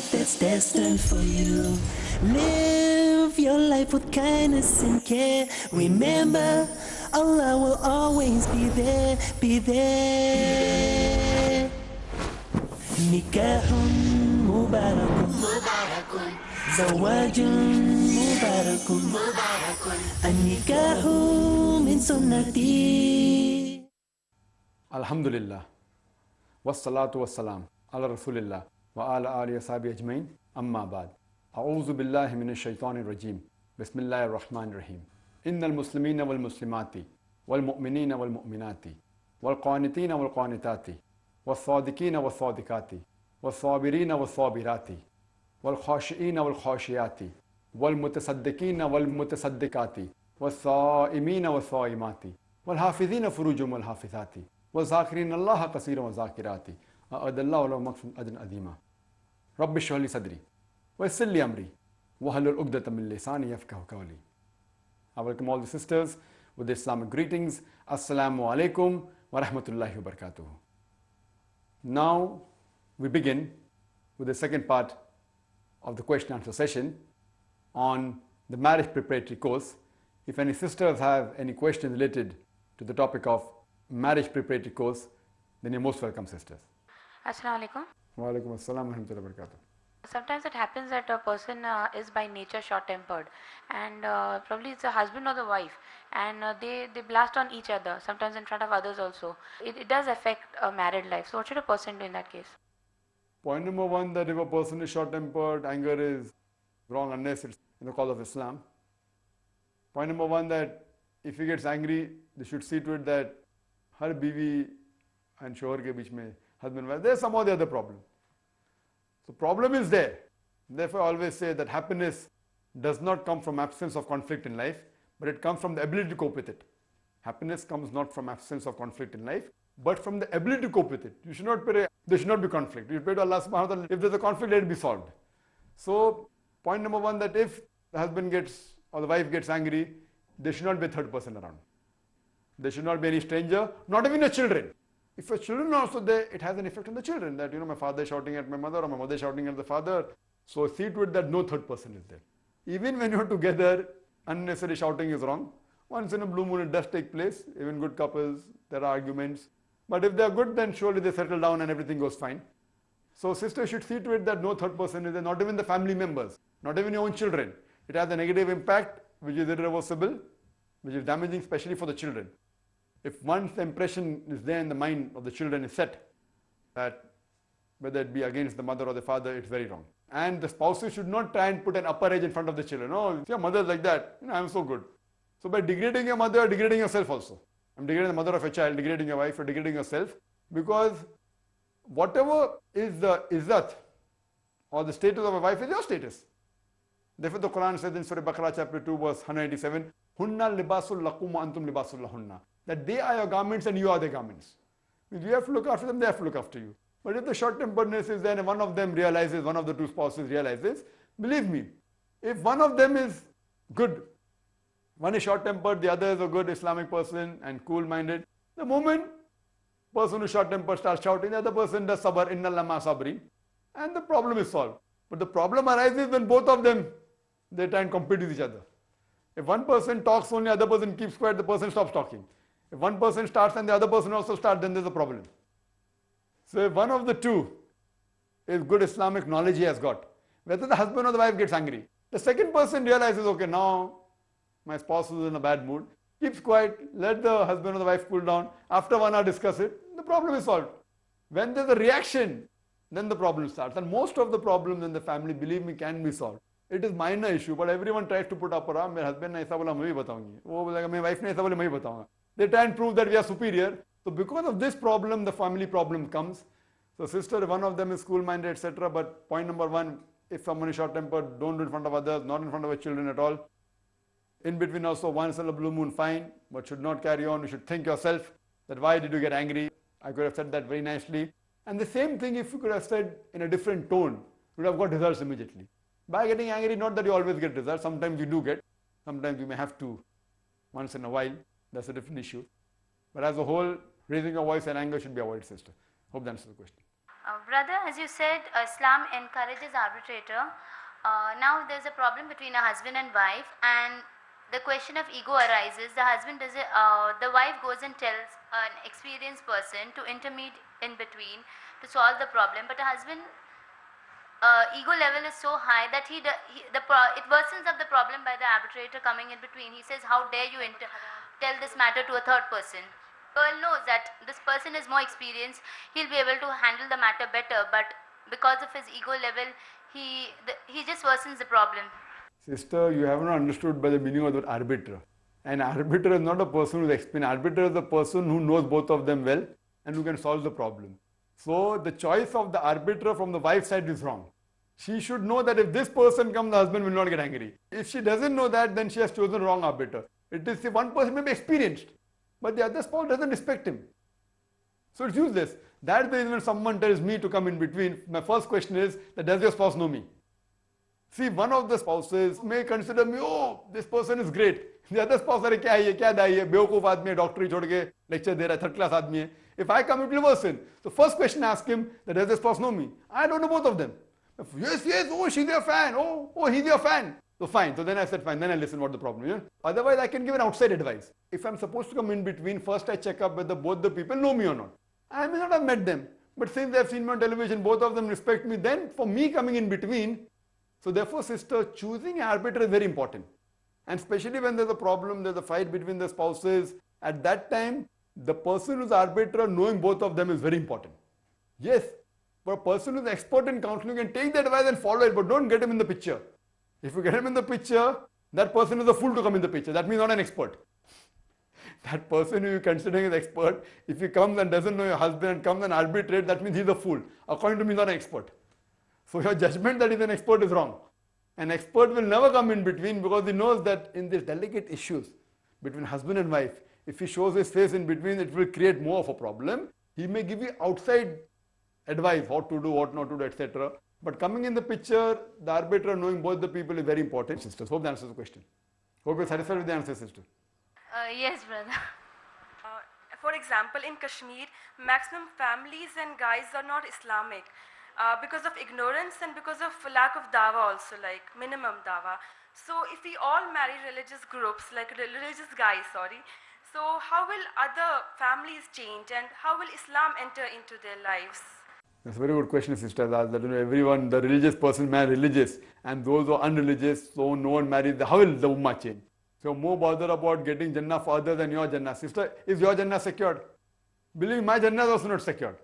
life that's destined for you. Live your life with kindness and care. Remember, Allah will always be there, be there. Nikahun mubarakun, zawajun mubarakun, an-nikahu min sunnati. Alhamdulillah, wassalatu wassalam, ala rasulillah, wa ala alihi wa sahbihi ajmain, amma ba'd. A'udhu billahi minash shaitanir rajim, bismillahir rahmanir rahim. Innal muslimina wal muslimati, wal mu'minina wal mu'minati, wal qanitina wal qanitati, wal sadiqina wal sadiqati, wal sabirina wal sabirati, wal khashiina wal khashiyati, wal mutasaddiqina wal mutasaddiqati, wal sa'imina wal sa'imati, wal hafidhina furujum wal hafizati, وَذَاكِرِينَ اللَّهَ كَثِيرًا وَذَاكِرَاتِ أَعَدَّ اللَّهُ لَهُم مَغْفِرَةً أَجْرًا عَظِيمًا رَبِّ اشْرَحْ لِي صَدْرِي وَيَسِّرْ لِي أَمْرِي وَاحْلُلْ عُقْدَةً مِّن لِّسَانِي يَفْقَهُوا قَوْلِي. I welcome all the sisters with the Islamic greetings. Assalamu alaikum wa rahmatullahi wa barakatuh. Now we begin with the second part of the question and answer session on the marriage preparatory course. If any sisters have any questions related to the topic of marriage preparatory course, then you're most welcome, sisters. Assalamu alaikum. Wa alaikum assalam wa rahmatullahi wa barakatuh. Sometimes it happens that a person is by nature short-tempered, and probably it's the husband or the wife, and they blast on each other, sometimes in front of others also. It does affect a married life. So what should a person do in that case? Point number one, that if a person is short-tempered, anger is wrong unless it's in the cause of Islam. Point number one, that if he gets angry, they should see to it that हर बीवी and शोहर के बीच में husband wife, there's some or the other problem. So problem is there. Therefore I always say that happiness does not come from absence of conflict in life, but it comes from the ability to cope with it. Happiness comes not from absence of conflict in life, but from the ability to cope with it. You should not pray, there should not be conflict. You pray to Allah subhanahu wa ta'ala, if there's a conflict, let it be solved. So point number one, that if the husband gets or the wife gets angry, there should not be a third person around. There should not be any stranger, not even the children. If your children are also there, it has an effect on the children, that my father is shouting at my mother or my mother is shouting at the father. So see to it that no third person is there. Even when you're together, unnecessary shouting is wrong. Once in a blue moon it does take place. Even good couples, there are arguments. But if they're good, then surely they settle down and everything goes fine. So sisters should see to it that no third person is there, not even the family members, not even your own children. It has a negative impact which is irreversible, which is damaging especially for the children. If once the impression is there in the mind of the children is set, that whether it be against the mother or the father, it's very wrong. And the spouses should not try and put an upper edge in front of the children. Oh, your mother is like that, I'm so good. So by degrading your mother, you're degrading yourself also. I'm degrading the mother of a child, degrading your wife, you're degrading yourself. Because whatever is the izzat or the status of a wife is your status. Therefore the Quran says in Surah Baqarah chapter 2 verse 187, Hunna libasul lakum wa antum libasul lahunna. That they are your garments and you are their garments. If you have to look after them, they have to look after you. But if the short-temperedness is there and one of them realizes, one of the two spouses realizes, believe me, if one of them is good, one is short-tempered, the other is a good Islamic person and cool-minded, the moment person who's short-tempered starts shouting, the other person does sabr, inna Allah ma sabrin, and the problem is solved. But the problem arises when both of them, they try and compete with each other. If one person talks only, the other person keeps quiet, the person stops talking. If one person starts and the other person also starts, then there's a problem. So if one of the two is good Islamic knowledge he has got, whether the husband or the wife gets angry, the second person realizes, okay, now my spouse is in a bad mood, keeps quiet, let the husband or the wife cool down, after 1 hour discuss it, the problem is solved. When there's a reaction, then the problem starts. And most of the problems in the family, believe me, can be solved. It is minor issue, but everyone tries to put up, my husband ne aisa bola, main bhi bataungi. My wife ne aisa bola, main bhi bataunga. They try and prove that we are superior. So because of this problem, the family problem comes. So sister, one of them is school-minded, etc. But point number one, if someone is short-tempered, don't do it in front of others, not in front of your children at all. In between also, once in a blue moon, fine, but should not carry on. You should think yourself that why did you get angry? I could have said that very nicely. And the same thing if you could have said in a different tone, you would have got results immediately. By getting angry, not that you always get results, sometimes you do get, sometimes you may have to once in a while. That's a different issue. But as a whole, raising your voice and anger should be avoided, sister. Hope that answers the question. Brother, as you said, Islam encourages arbitrator. Now there's a problem between a husband and wife, and the question of ego arises. The husband does it, the wife goes and tells an experienced person to intermediate in between to solve the problem, but the husband ego level is so high that it worsens up the problem by the arbitrator coming in between. He says, how dare you tell this matter to a third person. Pearl knows that this person is more experienced, he'll be able to handle the matter better, but because of his ego level, he just worsens the problem. Sister, you have not understood by the meaning of the word arbiter. An arbiter is not a person who is experienced. Arbiter is a person who knows both of them well and who can solve the problem. So the choice of the arbiter from the wife's side is wrong. She should know that if this person comes, the husband will not get angry. If she doesn't know that, then she has chosen wrong arbiter. It is the one person may be experienced, but the other spouse doesn't respect him. So it's useless. That's the reason when someone tells me to come in between, my first question is, that does your spouse know me? See, one of the spouses may consider me, oh, this person is great. The other spouse, अरे क्या है ये, क्या दाई है, बेवकूफ आदमी है, डॉक्टरी छोड़ के लेक्चर दे रहा है, थर्ड क्लास आदमी है. If I come, it will worsen. So first question I ask him, that does this spouse know me? I don't know both of them. Yes, yes, oh, she's your fan. Oh, he's your fan. So fine. So then I said, fine. Then I listen what the problem is. Otherwise, I can give an outside advice. If I'm supposed to come in between, first I check up whether both the people know me or not. I may not have met them, but since they've seen me on television, both of them respect me. Then for me coming in between, so therefore, sister, choosing an arbiter is very important. And especially when there's a problem, there's a fight between the spouses, at that time, the person who's arbiter knowing both of them is very important. Yes, for a person who's expert in counseling, you can take the advice and follow it, but don't get him in the picture. If you get him in the picture, that person is a fool to come in the picture. That means not an expert. That person who you're considering as expert, if he comes and doesn't know your husband and comes and arbitrate, that means he's a fool. According to me, not an expert. So your judgment that he's an expert is wrong. An expert will never come in between because he knows that in these delicate issues between husband and wife, if he shows his face in between, it will create more of a problem. He may give you outside advice, what to do, what not to do, etc. But coming in the picture, the arbiter knowing both the people is very important. Sisters, hope that answers the question. Hope you're satisfied with the answer, sister. Yes, brother. For example, in Kashmir, maximum families and guys are not Islamic because of ignorance and because of lack of dawa also, like minimum dawa. So if we all marry religious groups, like religious guys, so how will other families change and how will Islam enter into their lives? That's a very good question, sister. That everyone, the religious person marry religious, and those who are unreligious, so no one marries. How will the ummah change? So more bother about getting Jannah for others than your Jannah. Sister, is your Jannah secured? Believe me, my Jannah is also not secured.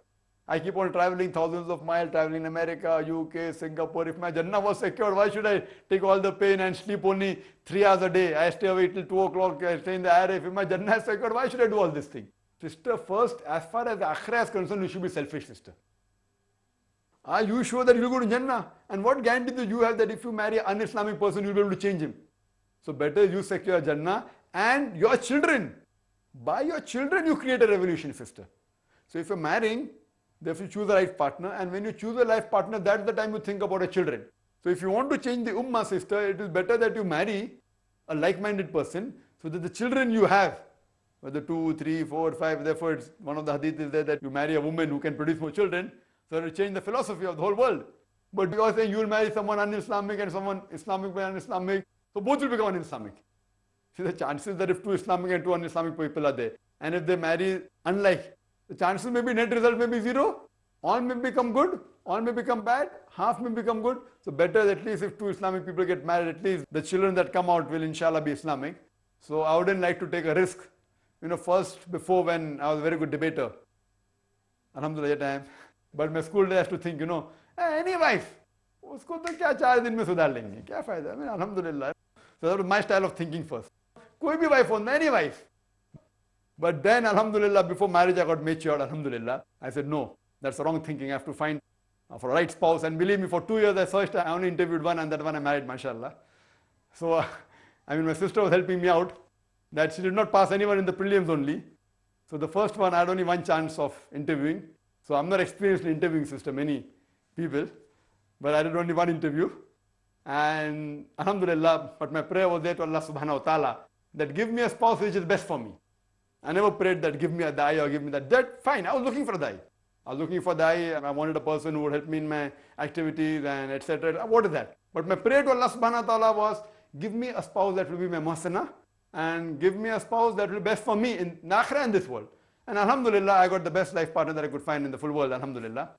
I keep on traveling thousands of miles, traveling America, UK, Singapore. If my Jannah was secured, why should I take all the pain and sleep only 3 hours a day? I stay awake till 2 o'clock, I stay in the air. If my Jannah is secured, why should I do all this thing? Sister, first, as far as the akhirah is concerned, you should be selfish, sister. Are you sure that you will go to Jannah? And what guarantee do you have that if you marry an un-Islamic person, you will be able to change him? So better you secure Jannah and your children. By your children, you create a revolution, sister. So if you're marrying, therefore you choose the right partner. And when you choose a life partner, that's the time you think about your children. So if you want to change the ummah, sister, it is better that you marry a like-minded person so that the children you have, whether 2, 3, 4, 5, therefore it's one of the hadith is there that you marry a woman who can produce more children, so it will change the philosophy of the whole world. But you are saying you will marry someone un-Islamic and someone Islamic by un-Islamic, so both will become un-Islamic. See, the chances that if 2 Islamic and 2 un-Islamic people are there, and if they marry unlike, the chances may be net result may be 0, all may become good, all may become bad, half may become good. So better at least if 2 Islamic people get married, at least the children that come out will inshallah be Islamic. So I wouldn't like to take a risk. First before when I was a very good debater, alhamdulillah time, but my school day has to think, hey, any wife, usko to kya 4 din mein sudhar lenge, kya fayda? I mean, alhamdulillah. So that was my style of thinking first. Koi bhi wife hona, any wife. But then, alhamdulillah, before marriage I got matured, alhamdulillah. I said, no, that's the wrong thinking. I have to find for a right spouse. And believe me, for 2 years I searched, I only interviewed one and that one I married, mashallah. So, my sister was helping me out, that she did not pass anyone in the prelims only. So the first one, I had only one chance of interviewing. So I'm not experienced in interviewing, sister, many people. But I did only one interview. And alhamdulillah, but my prayer was there to Allah subhanahu wa ta'ala, that give me a spouse which is best for me. I never prayed that give me a dai or give me that. That, fine, I was looking for a dai. I was looking for Dai and I wanted a person who would help me in my activities and etc. What is that? But my prayer to Allah subhanahu wa ta'ala was, give me a spouse that will be my muhsana and give me a spouse that will be best for me in Akhirah and this world. And alhamdulillah, I got the best life partner that I could find in the full world, alhamdulillah.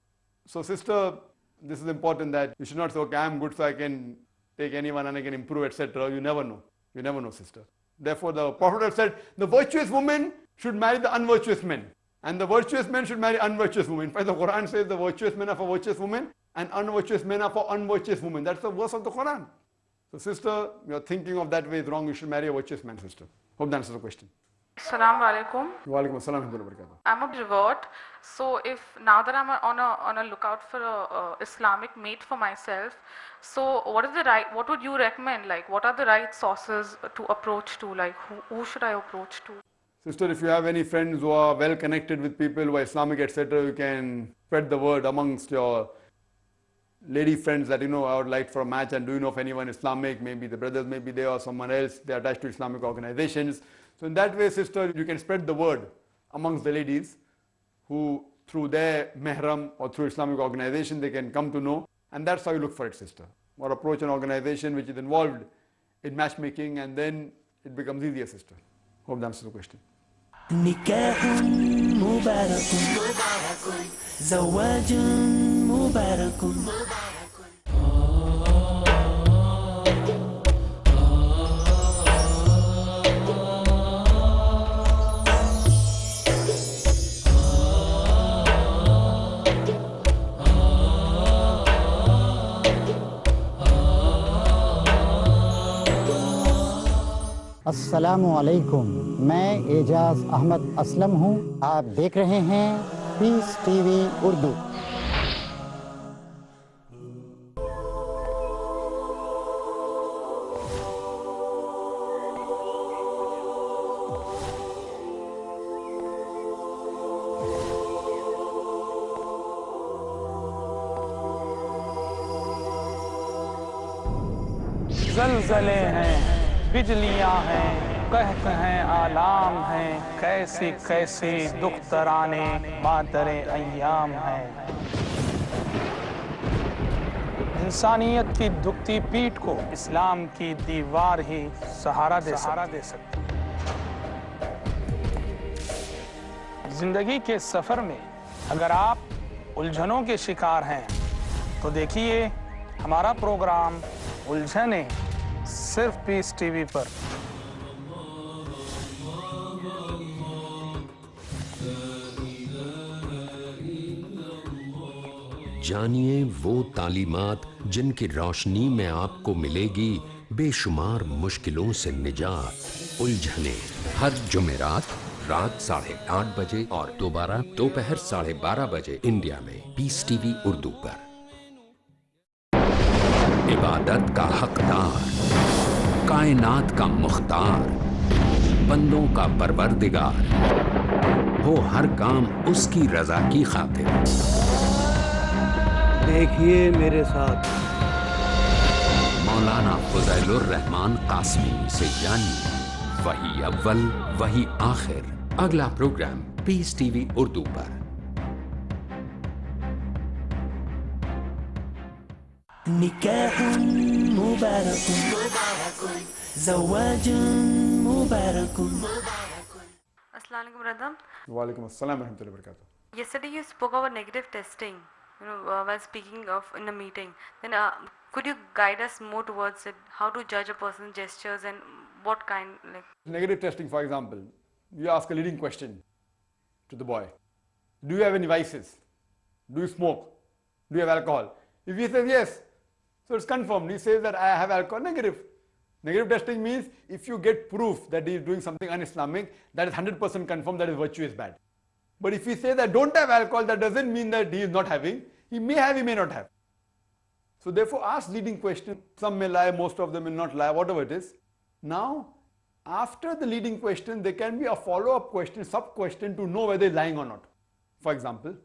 So sister, this is important that you should not say, okay, I'm good so I can take anyone and I can improve, etc. You never know. You never know, sister. Therefore, the Prophet has said, the virtuous woman should marry the unvirtuous men. And the virtuous men should marry unvirtuous women. In fact, the Quran says the virtuous men are for virtuous women and unvirtuous men are for unvirtuous women. That's the verse of the Quran. So sister, you're thinking of that way is wrong. You should marry a virtuous man, sister. Hope that answers the question. Assalamu alaikum. Wa alaikum assalam wa rahmatullahi wa barakatuh. I'm a revert, so if now that I'm on a lookout for a Islamic mate for myself, so what would you recommend? Like, what are the right sources to approach to? Like, who should I approach to? Sister, if you have any friends who are well connected with people who are Islamic, etc., you can spread the word amongst your lady friends that, I would like for a match, and do you know if anyone Islamic, maybe the brothers may be there or someone else, they are attached to Islamic organizations. So in that way, sister, you can spread the word amongst the ladies who through their mehram or through Islamic organization, they can come to know. And that's how you look for it, sister. Or approach an organization which is involved in matchmaking, and then it becomes easier, sister. Hope that answers the question. نكاح مبارك زواج مبارك अस्सलामु अलैकुम, मैं एजाज अहमद असलम हूँ। आप देख रहे हैं piece TV Urdu. ज़लज़ले हैं, बिजलियाँ हैं, कहत हैं आलाम हैं, कैसे कैसे दुख तराने मातरे अय्याम हैं। इंसानियत की दुखती पीठ को इस्लाम की दीवार ही सहारा दे सकती है। जिंदगी के सफ़र में अगर आप उलझनों के शिकार हैं तो देखिए हमारा प्रोग्राम उलझने सिर्फ पीस टीवी पर। जानिए वो तालीमात जिनकी रोशनी में आपको मिलेगी बेशुमार मुश्किलों से निजात। उलझने हर जुमेरात रात 8:30 बजे और दोबारा दोपहर 12:30 बजे इंडिया में पीस टीवी उर्दू पर। इबादत का हकदार, कायनात का मुख्तार, बंदों का परवरदिगार, हो हर काम उसकी रजा की खातिर। देखिए मेरे साथ मौलाना फज़ैलुर रहमान कासमी से जानिए वही अव्वल वही आखिर। अगला प्रोग्राम पीस टीवी उर्दू पर। نكاح مبارك زواج مبارك. Assalamualaikum, brother. Wa alaikum assalam wa rahmatullahi wa barakatuh. Yesterday you spoke about negative testing, while speaking of in a meeting. Then could you guide us more towards it? How to judge a person's gestures and what kind, like? Negative testing, for example, you ask a leading question to the boy. Do you have any vices? Do you smoke? Do you have alcohol? If he says yes, so it's confirmed. He says that I have alcohol, negative. Negative testing means if you get proof that he is doing something un-Islamic, that is 100% confirmed that his virtue is bad. But if he says that don't have alcohol, that doesn't mean that he is not having. He may have, he may not have. So therefore ask leading question. Some may lie, most of them will not lie, whatever it is. Now, after the leading question, there can be a follow-up question, sub-question to know whether he is lying or not. For example,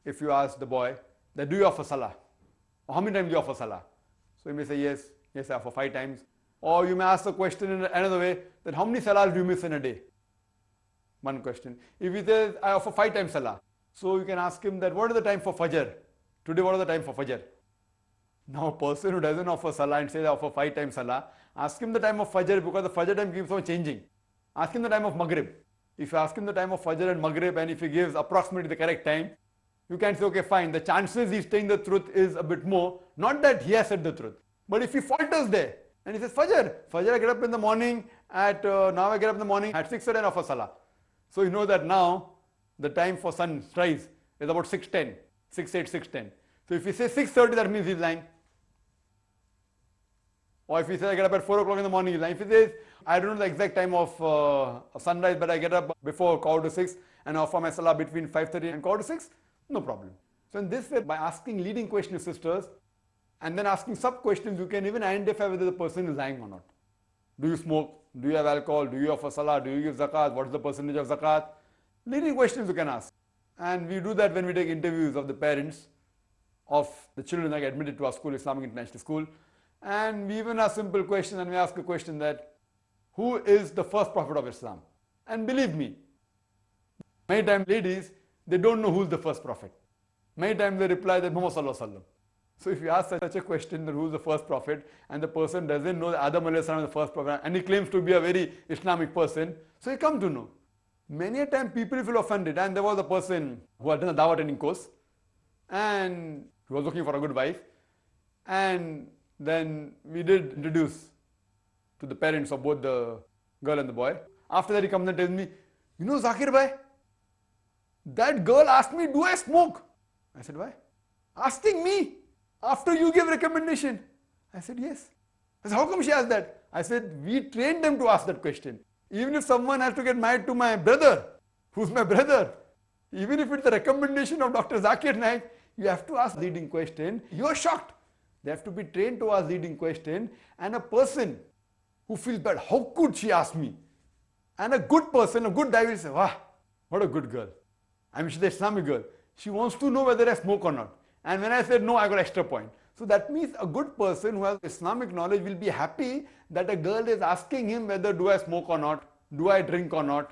if you ask the boy that do you offer salah? Or how many times do you offer salah? So he may say yes, yes I offer 5 times. Or you may ask the question in another way, that how many salahs do you miss in a day? One question. If he says I offer 5 times salah, So you can ask him that, what is the time for Fajr? Today, what is the time for Fajr? Now, a person who doesn't offer Salah and says they offer 5 times Salah, ask him the time of Fajr, because the Fajr time keeps on changing. Ask him the time of Maghrib. If you ask him the time of Fajr and Maghrib, and if he gives approximately the correct time, you can say, okay, fine, the chances he's telling the truth is a bit more. Not that he has said the truth. But if he falters there, and he says, Fajr, I get up in the morning now I get up in the morning at 6 and offer Salah. So you know that now the time for sunrise is about 6:10, 6:08, 6:10. So if he says 6:30, that means he's lying. Or if he says I get up at 4 o'clock in the morning, he's lying. If he says, I don't know the exact time of sunrise, but I get up before 5:45 and offer my Salah between 5:30 and 5:45, no problem. So in this way, by asking leading questions, sisters, and then asking sub-questions, you can even identify whether the person is lying or not. Do you smoke? Do you have alcohol? Do you offer Salah? Do you give zakat? What is the percentage of zakat? Leading questions you can ask. And we do that when we take interviews of the parents of the children that get admitted to our school, Islamic International School. And we even ask simple questions, and we ask a question that, who is the first prophet of Islam? And believe me, many times ladies, they don't know who's the first prophet. Many times they reply that Muhammad Sallallahu Alaihi Wasallam. So if you ask such a question, that who's the first prophet, and the person doesn't know that Adam Alayhi Salam is the first prophet, and he claims to be a very Islamic person, so he come to know. Many a time people feel offended, and there was a person who had done a dawah training course, and he was looking for a good wife, and then we did introduce to the parents of both the girl and the boy. After that he comes and tells me, you know Zakir bhai, that girl asked me, do I smoke? I said, why? Asking me after you gave recommendation. I said, yes. I said, how come she asked that? I said, we trained them to ask that question. Even if someone has to get married to my brother, who's my brother, even if it's the recommendation of Dr. Zakir Naik, you have to ask leading question. You are shocked. They have to be trained to ask leading question, and a person who feels bad, how could she ask me? And a good person, a good guy will say, wow, what a good girl. I mean, she's an Islamic girl. She wants to know whether I smoke or not. And when I said no, I got extra point. So that means a good person who has Islamic knowledge will be happy that a girl is asking him whether do I smoke or not, do I drink or not,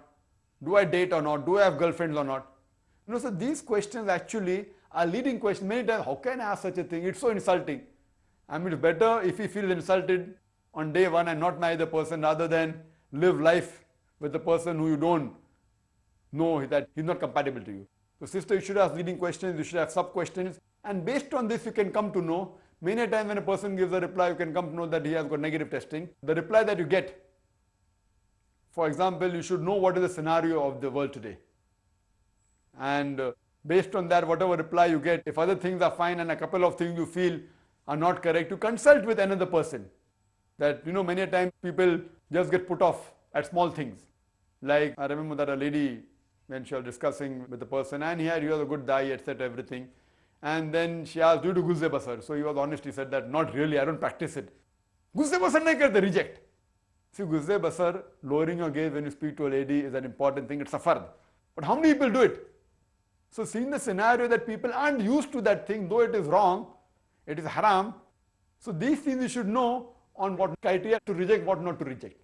do I date or not, do I have girlfriends or not. You know, so these questions actually are leading questions. Many times, how can I ask such a thing? It's so insulting. I mean, it's better if he feels insulted on day one and not marry the person, rather than live life with the person who you don't know that he's not compatible to you. So sister, you should ask leading questions, you should have sub-questions, and based on this you can come to know. Many a time when a person gives a reply, you can come to know that he has got negative testing. The reply that you get, for example, you should know what is the scenario of the world today. And based on that, whatever reply you get, if other things are fine and a couple of things you feel are not correct, you consult with another person. That, you know, many a time people just get put off at small things. Like, I remember that a lady, when she was discussing with the person, and he has a good dye, etc., everything. And then she asked, do you do guzze basar? So he was honest, he said that, not really, I don't practice it. Guzze basar nahi karte, reject. See, guzze basar, lowering your gaze when you speak to a lady is an important thing, it's a fard. But how many people do it? So seeing the scenario that people aren't used to that thing, though it is wrong, it is haram. So these things you should know on what criteria to reject, what not to reject.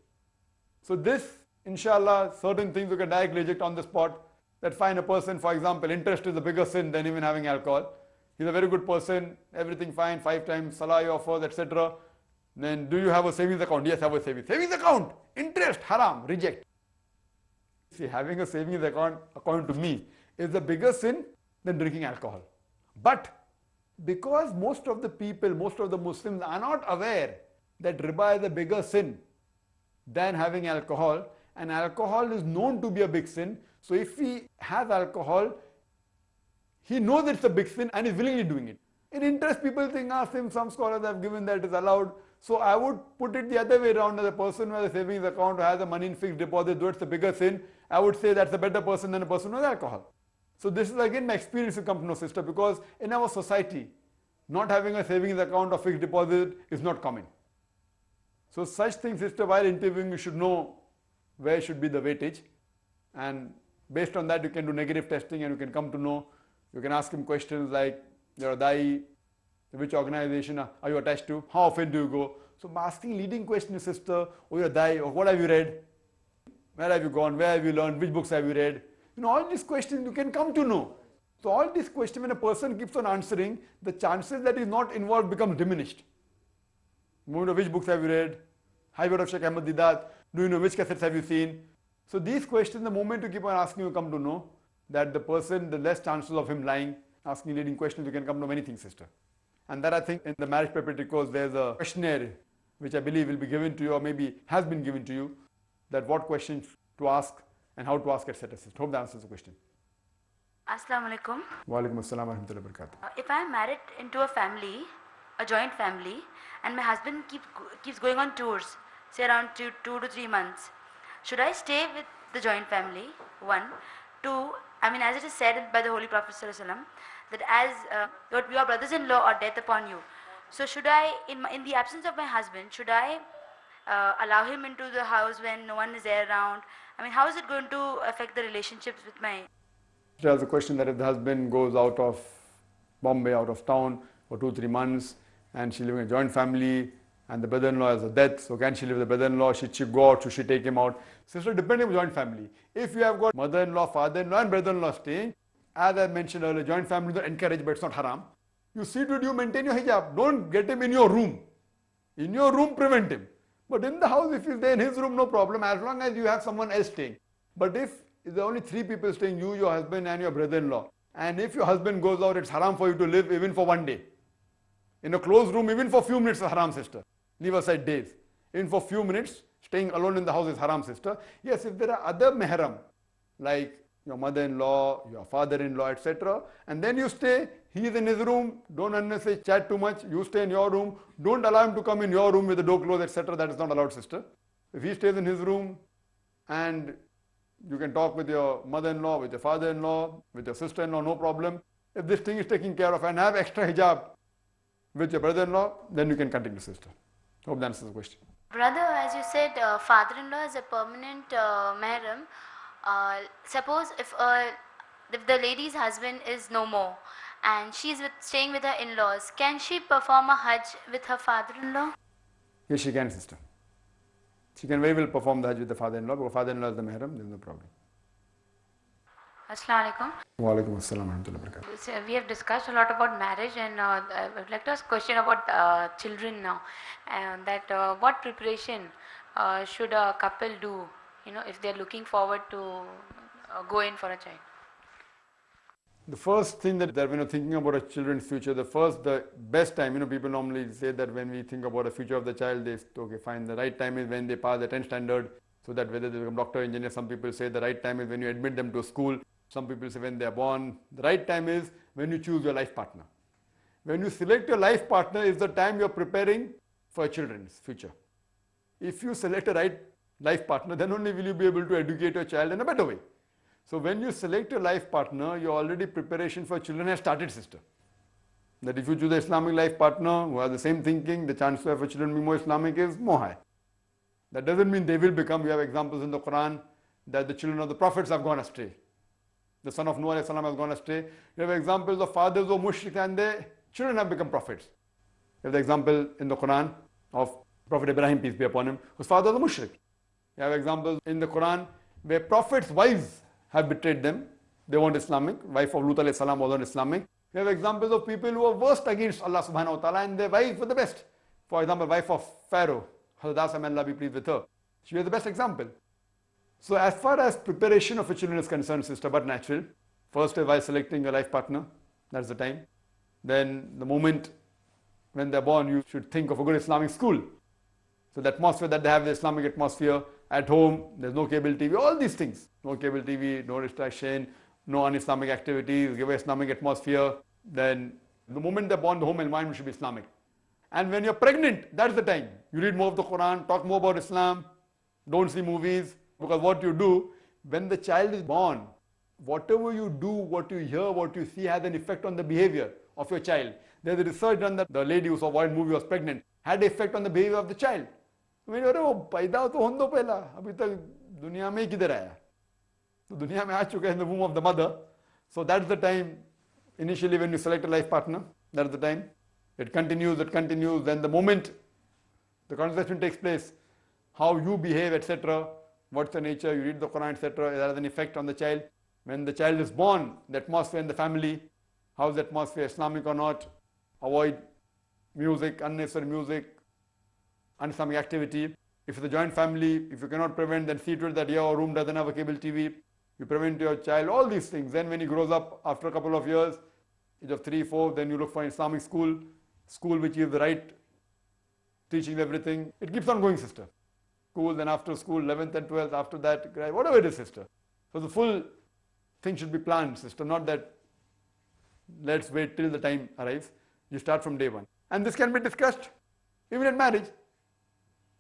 So this, inshallah, certain things you can directly reject on the spot. That fine, a person, for example, interest is a bigger sin than even having alcohol. He's a very good person, everything fine, 5 times salah he offers, etc. Then do you have a savings account? Yes, I have a savings account. Interest, haram, reject. See, having a savings account, according to me, is a bigger sin than drinking alcohol. But because most of the people, most of the Muslims are not aware that riba is a bigger sin than having alcohol, and alcohol is known to be a big sin. So if he has alcohol, he knows it's a big sin and is willingly doing it. In interest, people think, some scholars have given that is allowed. So I would put it the other way around. As a person who has a savings account, who has the money in fixed deposit, though it's a bigger sin, I would say that's a better person than a person who has alcohol. So this is again my experience to come to know, sister, because in our society, not having a savings account or fixed deposit is not common. So such things, sister, while interviewing, you should know where should be the weightage. And based on that, you can do negative testing and you can come to know. You can ask him questions like, you're a da'i, which organization are you attached to? How often do you go? So by asking leading questions, sister, oh, you're a da'i, or what have you read? Where have you gone? Where have you learned? Which books have you read? You know, all these questions you can come to know. So all these questions, when a person keeps on answering, the chances that he is not involved becomes diminished. Which books have you read? Have you heard of Sheikh Ahmad Didat? Do you know which cassettes have you seen? So these questions, the moment you keep on asking, you come to know that the person, the less chances of him lying, asking leading questions, you can come to many things, sister. And that I think in the marriage preparatory course, there's a questionnaire which I believe will be given to you, or maybe has been given to you, that what questions to ask and how to ask, etc. Hope that answers the question. Assalamu alaikum. Wa alaikum assalam wa rahmatullahi wa barakatuh. If I am married into a family, a joint family, and my husband keeps going on tours, say around 2 to 3 months, should I stay with the joint family? One. Two, I mean, as it is said by the Holy Prophet ﷺ, that as your brothers-in-law are death upon you. So should I, in the absence of my husband, should I allow him into the house when no one is there around? I mean, how is it going to affect the relationships with my... There's a question that if the husband goes out of Bombay, out of town for 2-3 months, and she's living in a joint family, and the brother-in-law has a death, so can she live with the brother-in-law? Should she go out? Should she take him out? Sister, depending on joint family. If you have got mother-in-law, father-in-law, and brother-in-law staying, as I mentioned earlier, joint family is not encouraged, but it's not haram. You see to it, you maintain your hijab. Don't get him in your room. In your room, prevent him. But in the house, if he's there in his room, no problem, as long as you have someone else staying. But if there are only 3 people staying, you, your husband, and your brother-in-law, and if your husband goes out, it's haram for you to live even for 1 day. In a closed room, even for a few minutes is haram, sister. Leave aside days. Even for a few minutes, staying alone in the house is haram, sister. Yes, if there are other mahram, like your mother-in-law, your father-in-law, etc., and then you stay, he is in his room, don't unnecessarily chat too much, you stay in your room, don't allow him to come in your room with the door closed, etc., that is not allowed, sister. If he stays in his room, and you can talk with your mother-in-law, with your father-in-law, with your sister-in-law, no problem. If this thing is taken care of and have extra hijab with your brother-in-law, then you can continue, sister. Hope that answers the question. Brother, as you said, father-in-law is a permanent mahram. Suppose if the lady's husband is no more and she's staying with her in-laws, can she perform a hajj with her father-in-law? Yes, she can, sister. She can very well perform the hajj with the father-in-law, because father-in-law is the mahram, there is no problem. Assalamu alaikum. Wa alaikum assalam wa rahmatullahi wa barakatuh. So we have discussed a lot about marriage, and I would like to ask a question about children now. And that what preparation should a couple do, if they are looking forward to go in for a child? The first thing that when you're thinking about a children's future, the best time, people normally say that when we think about the future of the child, they say, okay, fine, the right time is when they pass the 10th standard, so that whether they become doctor, engineer, some people say the right time is when you admit them to school, some people say when they are born. The right time is when you choose your life partner. When you select your life partner is the time you're preparing for your children's future. If you select a right life partner, then only will you be able to educate your child in a better way. So when you select your life partner, your already preparation for children has started, sister. That if you choose an Islamic life partner who has the same thinking, the chance of your children being more Islamic is more high. That doesn't mean they will become. We have examples in the Quran that the children of the prophets have gone astray. The son of Noah has gone astray. We have examples of fathers who are mushrik and their children have become prophets. We have the example in the Quran of Prophet Ibrahim, peace be upon him, whose father was a mushrik. We have examples in the Quran where prophets' wives have betrayed them. They weren't Islamic. Wife of Lut alayhi salam wasn't Islamic. We have examples of people who were worst against Allah subhanahu wa ta'ala and their wives were the best. For example, wife of Pharaoh, Hazrat Asa, may Allah be pleased with her. She was the best example. So as far as preparation of a children is concerned, sister, but natural. First is while selecting a life partner, that's the time. Then the moment when they're born, you should think of a good Islamic school. So the atmosphere that they have, the Islamic atmosphere, at home, there's no cable TV, all these things. No cable TV, no distraction, no un-Islamic activities, give an Islamic atmosphere. Then the moment they're born, the home environment should be Islamic. And when you're pregnant, that's the time. You read more of the Quran, talk more about Islam, don't see movies. Because what you do, when the child is born, whatever you do, what you hear, what you see has an effect on the behavior of your child. There's a research done that the lady who saw Wild movie was pregnant, had an effect on the behavior of the child. मैंने अरे वो पैदा तो होने दो पहला, अभी तक दुनिया में किधर आया? तो दुनिया में आ चुका है in the womb of the mother. So that's the time, initially when you select a life partner, that's the time. It continues, then the moment the conversation takes place, how you behave, etc., what's the nature, you read the Quran, etc., it has an effect on the child. When the child is born, the atmosphere in the family, how's the atmosphere, Islamic or not? Avoid music, unnecessary music, un-Islamic activity. If it's a joint family, if you cannot prevent, then see to it that your room doesn't have a cable TV. You prevent your child, all these things. Then when he grows up after a couple of years, age of 3, 4, then you look for an Islamic school which gives the right teaching, everything. It keeps on going, sister. School, then after school, 11th and 12th, after that, whatever it is, sister. So the full thing should be planned, sister, not that let's wait till the time arrives. You start from day one. And this can be discussed even at marriage.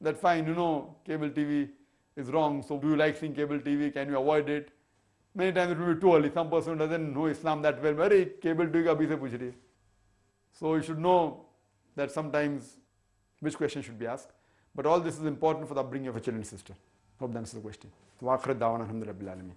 That fine, cable TV is wrong, so do you like seeing cable TV? Can you avoid it? Many times it will be too early. Some person doesn't know Islam that well. Very cable TV ka abhi se puch rahi hai. So you should know that sometimes which question should be asked. But all this is important for the upbringing of a children, sister. Hope that answers the question. So, Akthar da'wana alhamdulillah rabbil alamin.